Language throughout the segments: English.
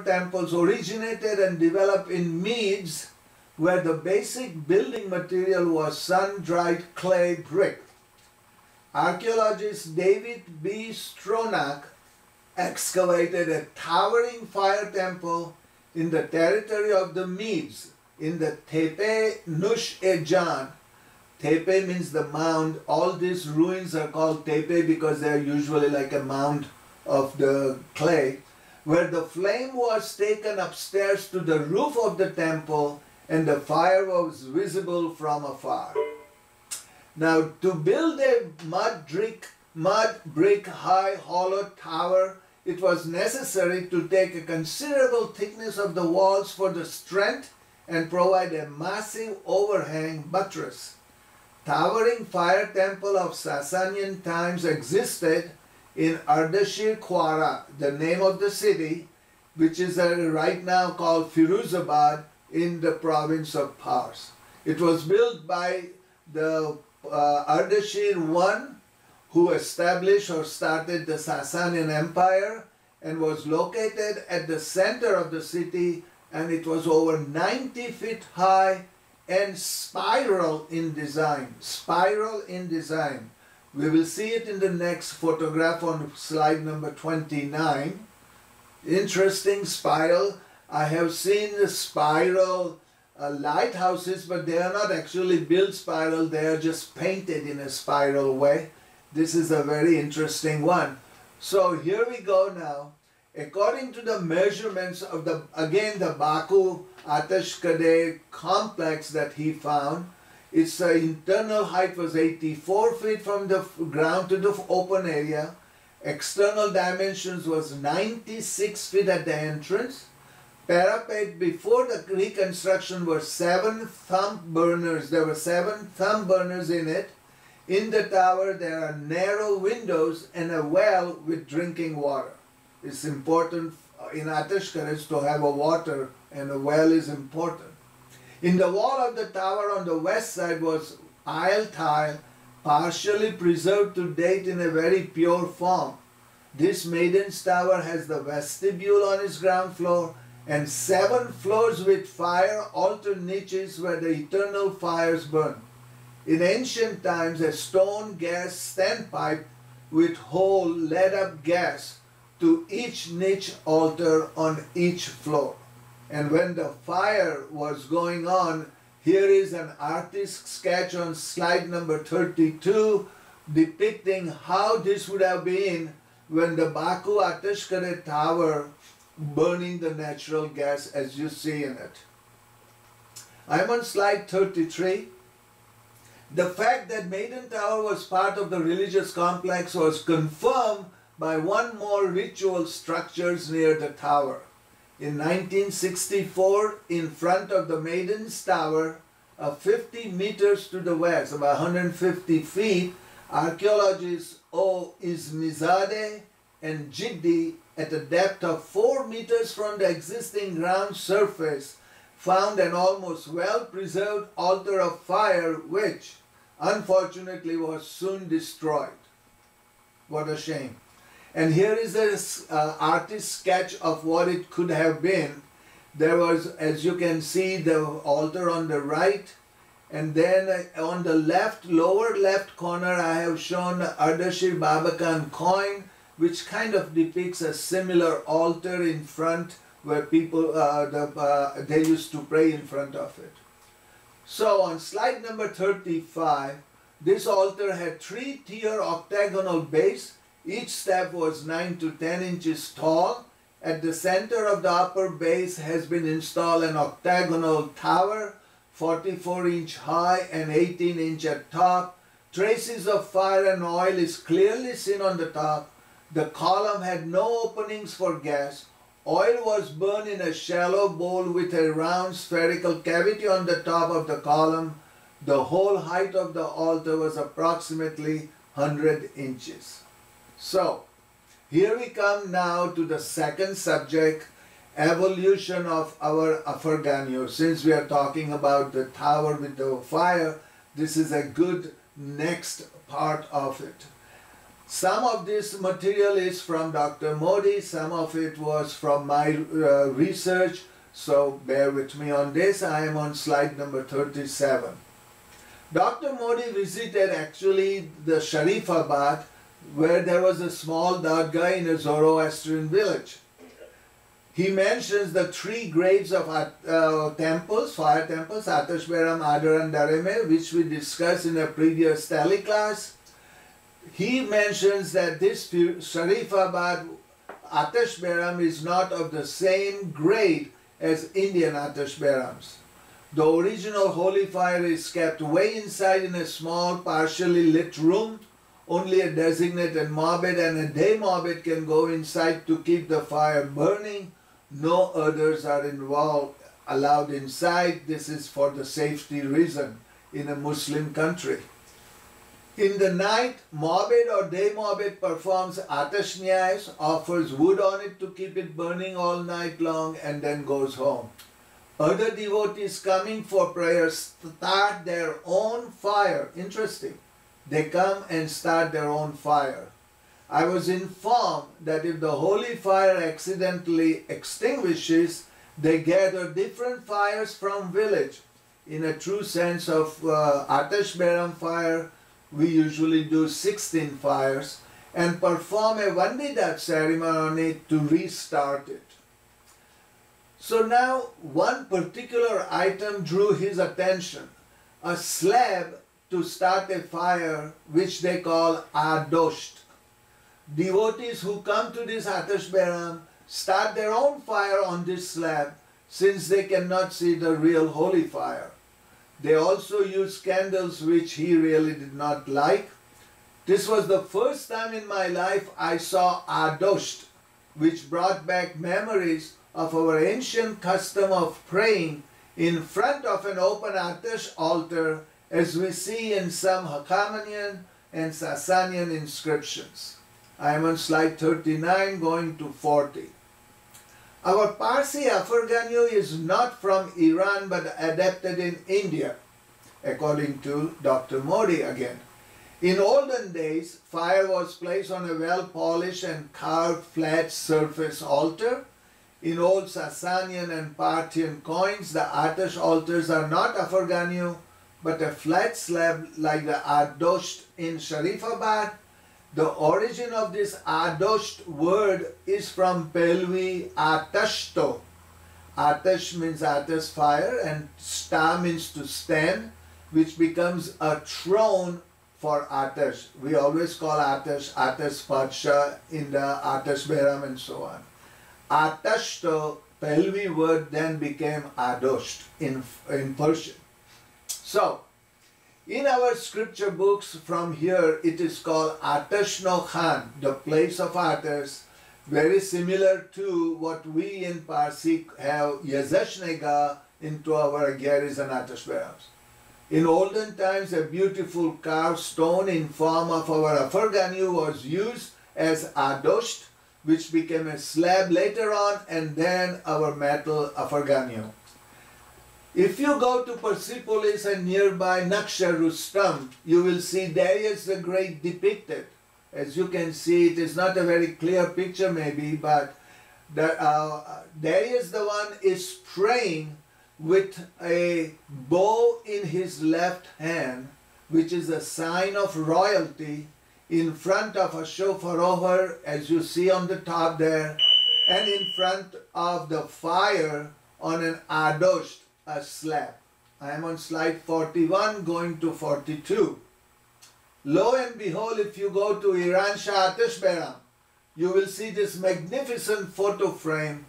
temples originated and developed in Medes, where the basic building material was sun-dried clay brick. Archaeologist David B. Stronach excavated a towering fire temple in the territory of the Medes in the Tepe Nush Ejan. Tepe means the mound. All these ruins are called Tepe because they are usually like a mound of the clay, where the flame was taken upstairs to the roof of the temple and the fire was visible from afar. Now, to build a mud brick high hollow tower, it was necessary to take a considerable thickness of the walls for the strength and provide a massive overhang buttress. Towering fire temple of Sasanian times existed in Ardashir Khwara, the name of the city, which is right now called Firuzabad in the province of Pars. It was built by the Ardashir I, who established or started the Sasanian Empire, and was located at the center of the city, and it was over 90 feet high and spiral in design. Spiral in design. We will see it in the next photograph on slide number 29. Interesting spiral. I have seen the spiral lighthouses, but they are not actually built spiral. They are just painted in a spiral way. This is a very interesting one. So here we go now. According to the measurements of the Baku Atash Kadehs complex that he found, its internal height was 84 feet from the ground to the open area. External dimensions was 96 feet at the entrance. Parapet before the reconstruction were 7 thumb burners. There were 7 thumb burners in it. In the tower there are narrow windows and a well with drinking water. It's important in Atash Kadehs to have a water, and a well is important. In the wall of the tower on the west side was aisle tile, partially preserved to date in a very pure form. This Maiden's Tower has the vestibule on its ground floor and 7 floors with fire altar niches where the eternal fires burn. In ancient times, a stone gas standpipe with hole led up gas to each niche altar on each floor. And when the fire was going on, here is an artist's sketch on slide number 32 depicting how this would have been when the Baku Atash Kadehs tower burning the natural gas as you see in it. I'm on slide 33. The fact that Maiden Tower was part of the religious complex was confirmed by one more ritual structures near the tower. In 1964, in front of the Maiden's Tower, 50 meters to the west, about 150 feet, archaeologists O. Izmizadeh and Jiddi, at a depth of 4 meters from the existing ground surface, found an almost well-preserved altar of fire which, unfortunately, was soon destroyed. What a shame. And here is an artist's sketch of what it could have been. There was, as you can see, the altar on the right, and then on the left, lower left corner, I have shown Ardashir Babakan coin, which kind of depicts a similar altar in front where people, they used to pray in front of it. So on slide number 35, this altar had 3-tier octagonal base. Each step was 9 to 10 inches tall. At the center of the upper base has been installed an octagonal tower, 44-inch high and 18-inch at top. Traces of fire and oil is clearly seen on the top. The column had no openings for gas. Oil was burned in a shallow bowl with a round spherical cavity on the top of the column. The whole height of the altar was approximately 100 inches. So, here we come now to the second subject, evolution of our Afarganyu. Since we are talking about the tower with the fire, this is a good next part of it. Some of this material is from Dr. Modi, some of it was from my research, so bear with me on this. I am on slide number 37. Dr. Modi visited actually the Sharifabad, where there was a small dargah in a Zoroastrian village. He mentions the 3 graves of temples, fire temples, Atash Behram, Adar and Dareme, which we discussed in a previous tele class. He mentions that this Sharifabad Atash Behram is not of the same grade as Indian Atash Behrams. The original holy fire is kept way inside in a small partially lit room. Only a designated mobid and a day mobid can go inside to keep the fire burning. No others are allowed inside. This is for the safety reason in a Muslim country. In the night, mobid or day mobid performs atash nyais, offers wood on it to keep it burning all night long, and then goes home. Other devotees coming for prayer start their own fire. Interesting. They come and start their own fire. I was informed that if the holy fire accidentally extinguishes, they gather different fires from village. In a true sense of Atash Behram fire, we usually do 16 fires and perform a Vandidat ceremony to restart it. So now one particular item drew his attention, a slab to start a fire which they call adosht. Devotees who come to this Atash Behram start their own fire on this slab since they cannot see the real holy fire. They also use candles which he really did not like. This was the first time in my life I saw adosht, which brought back memories of our ancient custom of praying in front of an open Atash altar, as we see in some Hakamanian and Sasanian inscriptions. I am on slide 39 going to 40. Our Parsi Afarganyu is not from Iran but adapted in India, according to Dr. Modi again. In olden days, fire was placed on a well-polished and carved flat surface altar. In old Sasanian and Parthian coins, the Atash altars are not Afarganyu, but a flat slab like the Adosht in Sharifabad. The origin of this Adosht word is from Pelvi Atashto. Atash means Atash fire and Sta means to stand, which becomes a throne for Atash. We always call Atash Padsha in the Atash Behram and so on. Atashto, Pelvi word, then became Adosht in Persian. So, in our scripture books from here, it is called Atashno Khan, the place of Atash, very similar to what we in Parsi have Yazashnega into our Agyaris and Atash Behrams. In olden times, a beautiful carved stone in form of our Afarganyu was used as Adosht, which became a slab later on, and then our metal Afarganyu. If you go to Persepolis and nearby Naksha Rustam, you will see Darius the Great depicted. As you can see, it is not a very clear picture maybe, but Darius the one is praying with a bow in his left hand, which is a sign of royalty, in front of a shofarohar, as you see on the top there, and in front of the fire on an adosht, a slab. I am on slide 41 going to 42. Lo and behold, if you go to Iran Shah Atash Behram, you will see this magnificent photo frame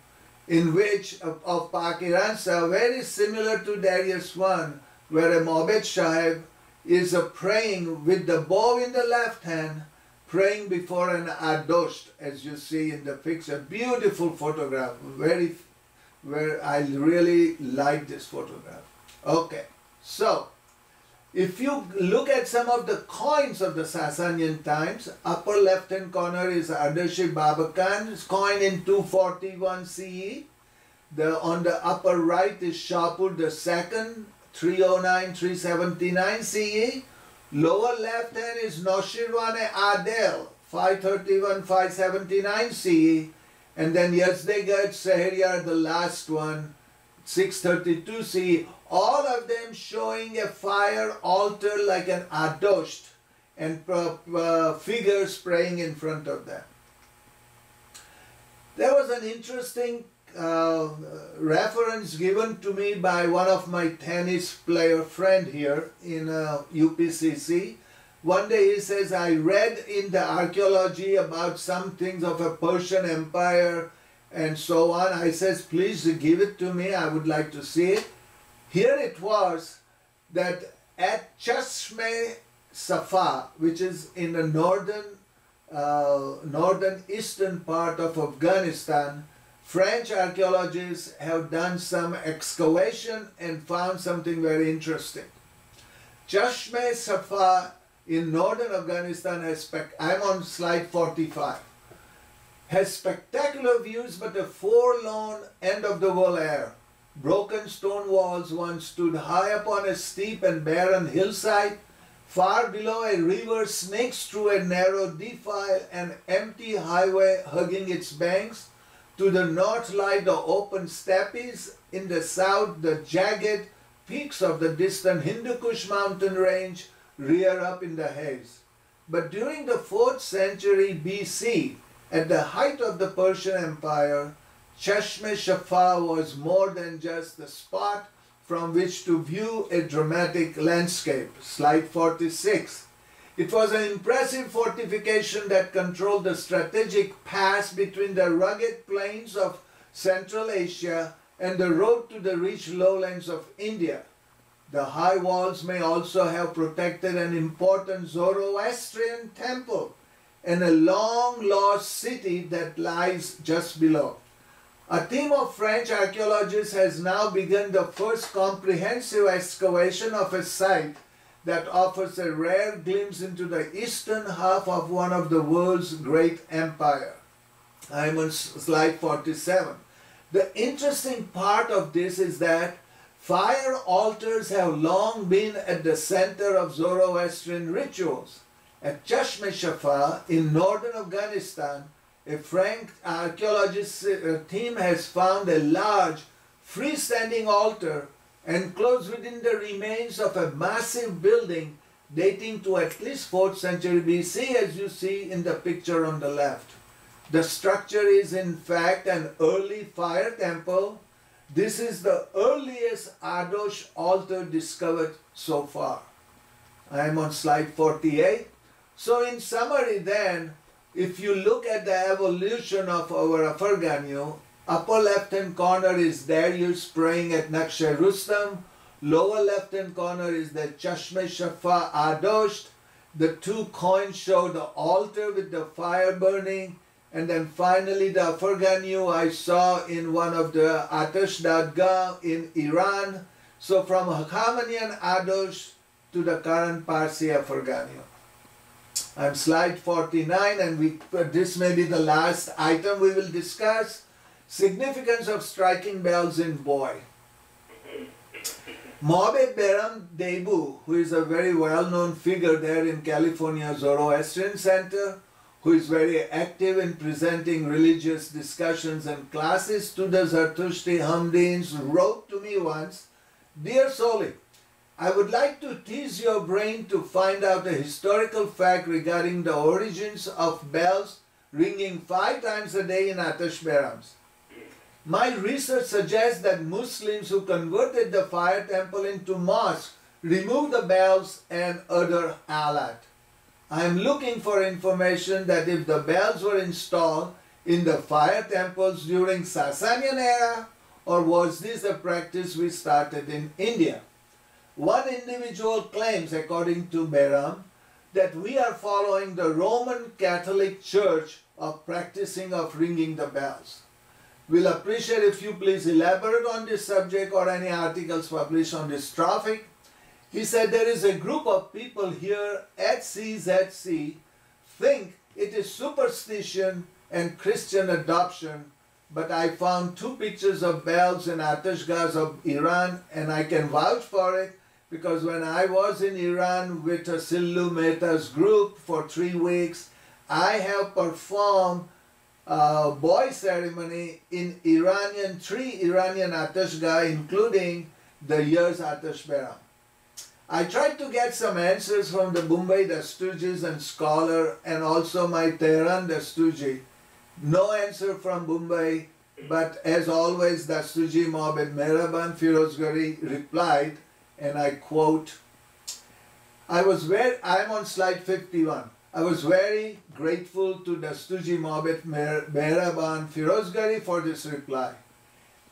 in which of Pak Iran Shah, very similar to Darius I, where a Mobed Shahib is praying with the bow in the left hand, praying before an adosht, as you see in the picture. Beautiful photograph, where I really like this photograph. Okay, so if you look at some of the coins of the Sasanian times, upper left hand corner is Ardashi Babakan's coin in 241 CE. On the upper right is Shapur II, 309-379 CE. Lower left hand is Noshirwane Adel, 531, 579 CE, and then Yazdegat, Sahariya, the last one, 632 CE, all of them showing a fire altar like an adosht and figures praying in front of them. There was an interesting reference given to me by one of my tennis player friend here in UPCC. One day he says, I read in the archaeology about some things of a Persian Empire and so on. I says, please give it to me, I would like to see it. Here it was that at Chashme Safa, which is in the northern eastern part of Afghanistan, French archaeologists have done some excavation and found something very interesting. Chashme Safa in northern Afghanistan has, I'm on slide 45, has spectacular views but a forlorn end of the world air. Broken stone walls once stood high upon a steep and barren hillside. Far below, a river snakes through a narrow defile, an empty highway hugging its banks. To the north lie the open steppes. In the south, the jagged peaks of the distant Hindu Kush mountain range rear up in the haze. But during the 4th century BC, at the height of the Persian Empire, Chashme Safa was more than just the spot from which to view a dramatic landscape. Slide 46. It was an impressive fortification that controlled the strategic pass between the rugged plains of Central Asia and the road to the rich lowlands of India. The high walls may also have protected an important Zoroastrian temple and a long-lost city that lies just below. A team of French archaeologists has now begun the first comprehensive excavation of a site that offers a rare glimpse into the eastern half of one of the world's great empires. I'm on slide 47. The interesting part of this is that fire altars have long been at the center of Zoroastrian rituals. At Chashme Safa in northern Afghanistan, a French archaeologist team has found a large freestanding altar enclosed within the remains of a massive building dating to at least 4th century BC, as you see in the picture on the left. The structure is in fact an early fire temple. This is the earliest Adosh altar discovered so far. I am on slide 48. So in summary then, if you look at the evolution of our Afarganyu, upper left-hand corner is Darius praying at Naqsh Rustam, lower left-hand corner is the Chashme Safa Adosh. The two coins show the altar with the fire burning, and then finally the Afarganyu I saw in one of the Atash Dadgah in Iran. So from Hakamanian Adosh to the current Parsi Afarganyu. I'm slide 49, and this may be the last item we will discuss. Significance of striking bells in Boi. Atash Behram Boi, who is a very well-known figure there in California Zoroastrian Center, who is very active in presenting religious discussions and classes to the Zarathushtra Hamdins, wrote to me once, "Dear Soli, I would like to tease your brain to find out a historical fact regarding the origins of bells ringing 5 times a day in Atash Behrams. My research suggests that Muslims who converted the fire temple into mosque removed the bells and other alat. I am looking for information that if the bells were installed in the fire temples during Sasanian era, or was this a practice we started in India? One individual claims, according to Behram, that we are following the Roman Catholic Church of practicing of ringing the bells. We'll appreciate if you please elaborate on this subject or any articles published on this topic." He said there is a group of people here at CZC think it is superstition and Christian adoption, but I found 2 pictures of bells in Atashgahs of Iran, and I can vouch for it because when I was in Iran with a Sillu Mehta's group for 3 weeks, I have performed Boi ceremony in three Iranian Atash Gah, including the year's Atash Behram. I tried to get some answers from the Bombay Dasturjis and scholar, and also my Tehran Dasturji. No answer from Bombay, but as always, Dasturji Mohammed Mehraban Firozgari replied, and I quote, I'm on slide 51. I was very grateful to Dasturji Mohammed Mehraban Firozgari for this reply.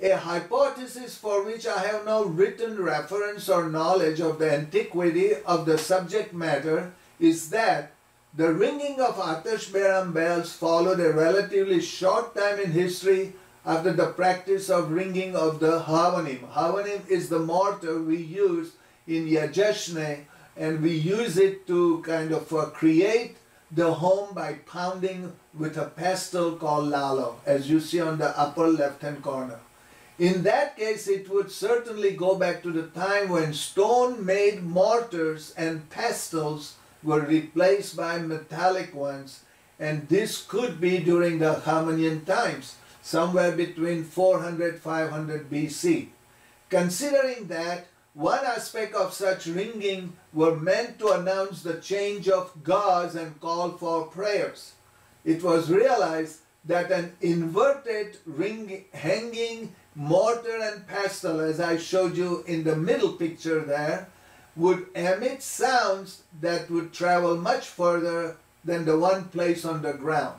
A hypothesis for which I have no written reference or knowledge of the antiquity of the subject matter is that the ringing of Atash Behram bells followed a relatively short time in history after the practice of ringing of the Havanim. Havanim is the mortar we use in Yajashne, and we use it to kind of create the home by pounding with a pestle called lalo, as you see on the upper left-hand corner. In that case, it would certainly go back to the time when stone-made mortars and pestles were replaced by metallic ones, and this could be during the Hamanian times, somewhere between 400-500 BC. Considering that, one aspect of such ringing were meant to announce the change of gods and call for prayers. It was realized that an inverted ring hanging mortar and pestle, as I showed you in the middle picture there, would emit sounds that would travel much further than the one placed on the ground.